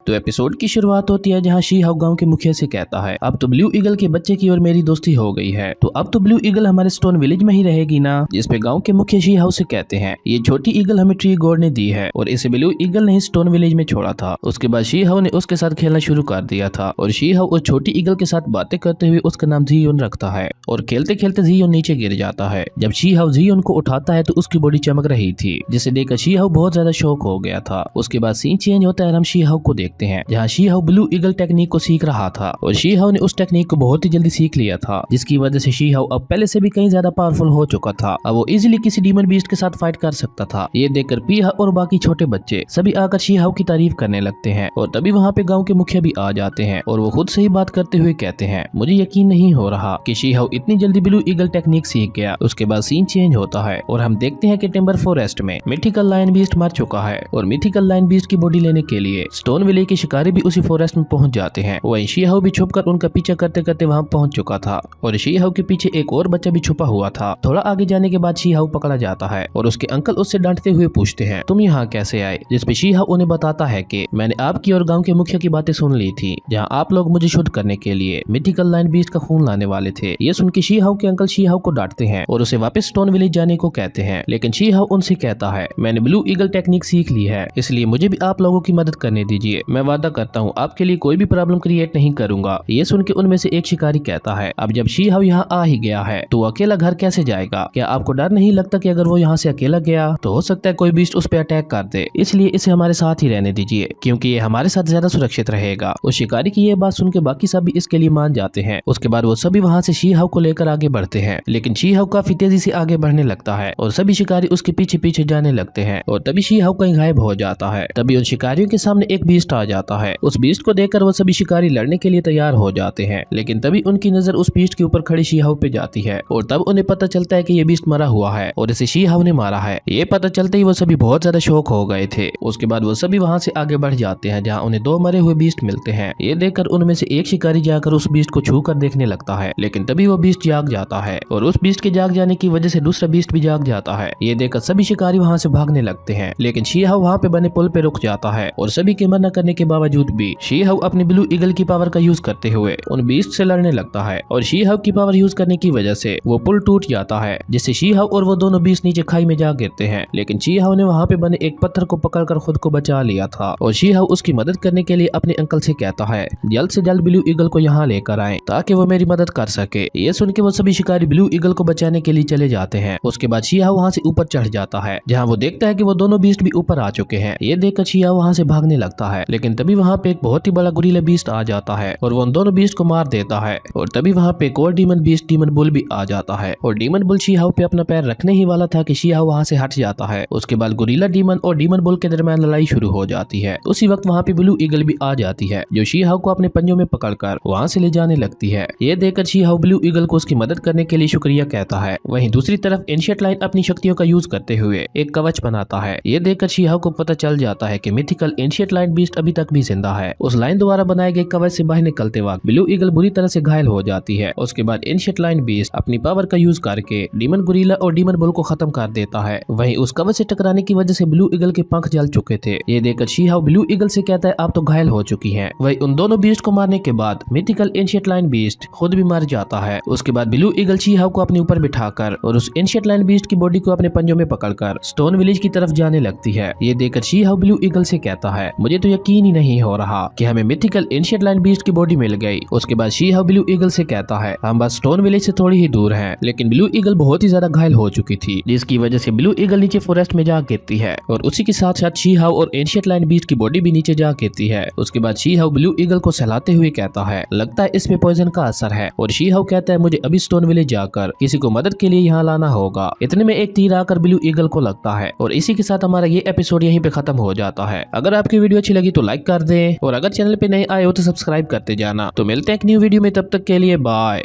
तो एपिसोड की शुरुआत होती है जहाँ शी हाउ गांव के मुखिया से कहता है अब तो ब्लू ईगल के बच्चे की और मेरी दोस्ती हो गई है, तो अब तो ब्लू ईगल हमारे स्टोन विलेज में ही रहेगी ना। जिसपे गांव के मुखिया शी हाउ से कहते हैं ये छोटी ईगल हमें ट्री गॉड ने दी है और इसे ब्लू ईगल ने स्टोन विलेज में छोड़ा था। उसके बाद शी हाउ ने उसके साथ खेलना शुरू कर दिया था और शी हाउ उस छोटी ईगल के साथ बातें करते हुए उसका नाम जियोन रखता है और खेलते खेलते जियोन नीचे गिर जाता है। जब शी हाउ जियोन को उठाता है तो उसकी बॉडी चमक रही थी, जिसे देखकर शी हाउ बहुत ज्यादा शॉक हो गया था। उसके बाद सीन चेंज होता है, हम शी हाउ को देखते हैं जहाँ she how blue eagle technique को सीख रहा था और शी हाउ ने उस टेक्निक को बहुत ही जल्दी सीख लिया था, जिसकी वजह से शी हाउ अब पहले से भी कहीं ज्यादा पावरफुल हो चुका था। अब वो इजीली किसी डीमन बीस्ट के साथ फाइट कर सकता था। ये देखकर पीहा और बाकी छोटे बच्चे सभी आकर शी हाउ की तारीफ करने लगते हैं और तभी वहाँ पे गाँव के मुखिया भी आ जाते हैं और वो खुद से ही बात करते हुए कहते हैं मुझे यकीन नहीं हो रहा कि शी हाउ इतनी जल्दी ब्लू ईगल टेक्निक सीख गया। उसके बाद सीन चेंज होता है और हम देखते हैं कि टिम्बर फॉरेस्ट में मिथिकल लायन बीस्ट मर चुका है और मिथिकल लायन बीस्ट की बॉडी लेने के लिए स्टोन विलेज के शिकारी भी उसी फॉरेस्ट में पहुंच जाते हैं। वहीं शी हाउ भी छुपकर उनका पीछा करते करते वहां पहुंच चुका था और शी हाउ के पीछे एक और बच्चा भी छुपा हुआ था। थोड़ा आगे जाने के बाद शी हाउ पकड़ा जाता है और उसके अंकल उससे डांटते हुए पूछते हैं तुम यहाँ कैसे आए, जिसपे शी हाउ उन्हें बताता है कि मैंने आपकी और गाँव के मुखिया की बातें सुन ली थी जहाँ आप लोग मुझे शुद्ध करने के लिए मिथिकल लायन बीस्ट का खून लाने वाले थे। ये सुन के शी हाउ के अंकल शी हाउ को डांटते हैं और उसे वापस स्टोन विलेज जाने को कहते हैं, लेकिन शी हाउ उनसे कहता है मैंने ब्लू ईगल टेक्निक सीख ली है, इसलिए मुझे भी आप लोगों की मदद करने दीजिए। मैं वादा करता हूँ आपके लिए कोई भी प्रॉब्लम क्रिएट नहीं करूंगा। ये सुन के उनमें से एक शिकारी कहता है अब जब शी हाउ यहाँ आ ही गया है तो अकेला घर कैसे जाएगा, क्या आपको डर नहीं लगता कि अगर वो यहाँ से अकेला गया तो हो सकता है कोई बीस्ट उस पर अटैक कर दे, इसलिए इसे हमारे साथ ही रहने दीजिए क्योंकि ये हमारे साथ ज्यादा सुरक्षित रहेगा। उस शिकारी की ये बात सुन के बाकी सभी इसके लिए मान जाते हैं। उसके बाद वो सभी वहाँ से शी हाउ को लेकर आगे बढ़ते हैं, लेकिन शी हाउ काफी तेजी से आगे बढ़ने लगता है और सभी शिकारी उसके पीछे पीछे जाने लगते हैं और तभी शी हाउ कहीं गायब हो जाता है। तभी उन शिकारियों के सामने एक बीस्ट आ जाता है। उस बीस्ट को देखकर वो सभी शिकारी लड़ने के लिए तैयार हो जाते हैं, लेकिन तभी उनकी नजर उस बीस्ट के ऊपर खड़ी शी हाउ पे जाती है और तब उन्हें पता चलता है कि ये बीस्ट मरा हुआ है और इसे शी हाउ ने मारा है। ये पता चलते ही वो सभी बहुत ज्यादा शॉक हो गए थे। उसके बाद वो सभी वहाँ से आगे बढ़ जाते हैं जहाँ उन्हें दो मरे हुए बीस्ट मिलते हैं। ये देखकर उनमें से एक शिकारी जाकर उस बीस्ट को छू कर देखने लगता है, लेकिन तभी वो बीस्ट जाग जाता है और उस बीस्ट के जाग जाने की वजह से दूसरा बीस्ट भी जाग जाता है। ये देखकर सभी शिकारी वहाँ से भागने लगते हैं, लेकिन शी हाउ वहाँ पे बने पुल पे रुक जाता है और सभी के मना करने के बावजूद भी शी हाउ अपनी ब्लू ईगल की पावर का यूज करते हुए उन बीस्ट से लड़ने लगता है और शी हाउ की पावर यूज करने की वजह से वो पुल टूट जाता है, जिससे शी हाउ और वो दोनों बीस्ट नीचे खाई में जा गिरते हैं। लेकिन शी हाउ ने वहाँ पे बने एक पत्थर को पकड़कर खुद को बचा लिया था और शी हाउ उसकी मदद करने के लिए अपने अंकल से कहता है जल्द से जल्द ब्लू ईगल को यहाँ लेकर आए ताकि वो मेरी मदद कर सके। ये सुन के वो सभी शिकारी ब्लू ईगल को बचाने के लिए चले जाते हैं। उसके बाद शी हाउ वहाँ से ऊपर चढ़ जाता है जहाँ वो देखता है कि वो दोनों बीस्ट भी ऊपर आ चुके हैं। ये देखकर शी हाउ वहाँ से भागने लगता है, लेकिन तभी वहाँ पे एक बहुत ही बड़ा गुरीला बीस्ट आ जाता है और वो उन दोनों बीस्ट को मार देता है और तभी वहाँ पे एक और डीमन बीस्ट डीमन बुल भी आ जाता है और डीमन बुल शी हाउ पे अपना पैर रखने ही वाला था कि शी हाउ वहाँ से हट जाता है। उसके बाद गुरीला डीमन और डीमन बुल के दरमियान लड़ाई शुरू हो जाती है। उसी वक्त वहाँ पे ब्लू ईगल भी आ जाती है जो शी हाउ को अपने पंजों में पकड़कर वहाँ से ले जाने लगती है। ये देखकर शी हाउ ब्लू ईगल को उसकी मदद करने के लिए शुक्रिया कहता है। वहीं दूसरी तरफ एंशिएंट लाइन अपनी शक्तियों का यूज करते हुए एक कवच बनाता है। ये देखकर शी हाउ को पता चल जाता है कि मिथिकल एंशिएंट लाइन बीस्ट अभी तक भी जिंदा है। उस लाइन द्वारा बनाए गए कवच से बाहर निकलते वक्त ब्लू ईगल बुरी तरह से घायल हो जाती है। उसके बाद एंशिएंट लाइन बीस्ट अपनी पावर का यूज करके डीमन गुरीला और डीमन बुल को खत्म कर देता है। वहीं उस कवच से टकराने की वजह से ब्लू ईगल के पंख जल चुके थे। ये देखकर शी हाउ ब्लू ईगल से कहता है आप तो घायल हो चुकी हैं। वही उन दोनों बीस्ट को मारने के बाद मिथिकल एंशिएंट लाइन बीस्ट खुद भी मर जाता है। उसके बाद ब्लू ईगल शी हाउ को अपने ऊपर बिठाकर और उस एंशिएंट लाइन बीस्ट की बॉडी को अपने पंजों में पकड़कर स्टोन विलेज की तरफ जाने लगती है। ये देखकर शी हाउ ब्लू ईगल से कहता है मुझे तो यकीन ही नहीं हो रहा कि हमें मिथिकल एंशिएंट लाइन बीस्ट की बॉडी मिल गई। उसके बाद शी हाउ ब्लू ईगल से कहता है हम बस स्टोन विलेज से थोड़ी ही दूर हैं, लेकिन ब्लू ईगल बहुत ही ज्यादा घायल हो चुकी थी, जिसकी वजह से ब्लू ईगल नीचे फॉरेस्ट में जा गिरती है और उसी के साथ साथ शी हाउ और एंशिएंट लाइन बीस्ट की बॉडी भी नीचे जा गिरती है। उसके बाद शी हाउ ब्लू ईगल को सहलाते हुए कहता है लगता है इसमें पॉइजन का असर है और शी हाउ कहता है मुझे अभी स्टोन विलेज जाकर किसी को मदद के लिए यहाँ लाना होगा। इतने में एक तीर आकर ब्लू ईगल को लगता है और इसी के साथ हमारा ये एपिसोड यहीं पे खत्म हो जाता है। अगर आपकी वीडियो अच्छी लगी तो लाइक कर दें और अगर चैनल पे नए आए हो तो सब्सक्राइब करते जाना। तो मिलते हैं एक न्यू वीडियो में, तब तक के लिए बाय।